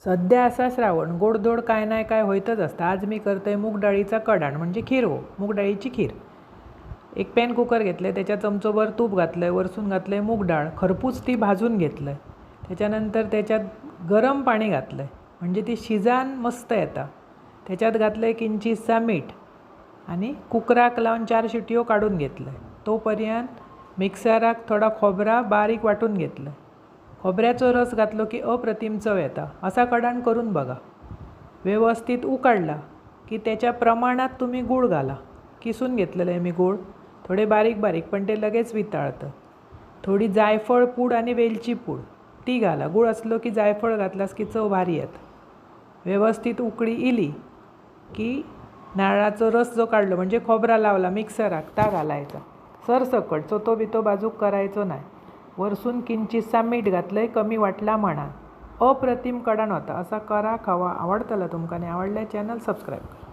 सध्या असा श्रावण गोडधोड काय नाही काय होतच असतं. आज मी करते मूग डाळीचा कडाण म्हणजे खीर हो, मूग डाळीची खीर. एक पॅन कुकर घेतलं आहे, त्याच्यात चमचोभर तूप घातलं आहे, वरसून घातलं आहे मूग डाळ, खरपूस ती भाजून घेतलं आहे. त्याच्यानंतर त्याच्यात गरम पाणी घातलं आहे म्हणजे ती शिजान मस्त येता. त्याच्यात घातलं आहे किंचितसा मीठ आणि कुकराक लावून 4 शिट्यो काढून घेतलं आहे. तोपर्यंत मिक्सराक थोडा खोबरा बारीक वाटून घेतलं आहे. खोबऱ्याचो रस घातलो की अप्रतिम चव येता. असा कडाण करून बघा. व्यवस्थित उकळला की त्याच्या प्रमाणात तुम्ही गूळ घाला. किसून घेतलेलं आहे मी गूळ, थोडे बारीक बारीक, पण ते लगेच वितळतं. थोडी जायफळ पूड आणि वेलची पूड ती घाला. गूळ असलो की जायफळ घातलास की चव भारी येतं. व्यवस्थित उकळी इली की नारळाचा रस जो काढलो म्हणजे खोबरा लावला मिक्सराक ता घालायचा सरसकट. चोतो बितो बाजूक करायचो नाही. वरसून किंचितसा मीठ घातलं आहे, कमी वाटला म्हणा. अप्रतिम कडाण होता. असा करा, खावा. आवडतला तुमका? नाही आवडल्या चॅनल सबस्क्राईब करा.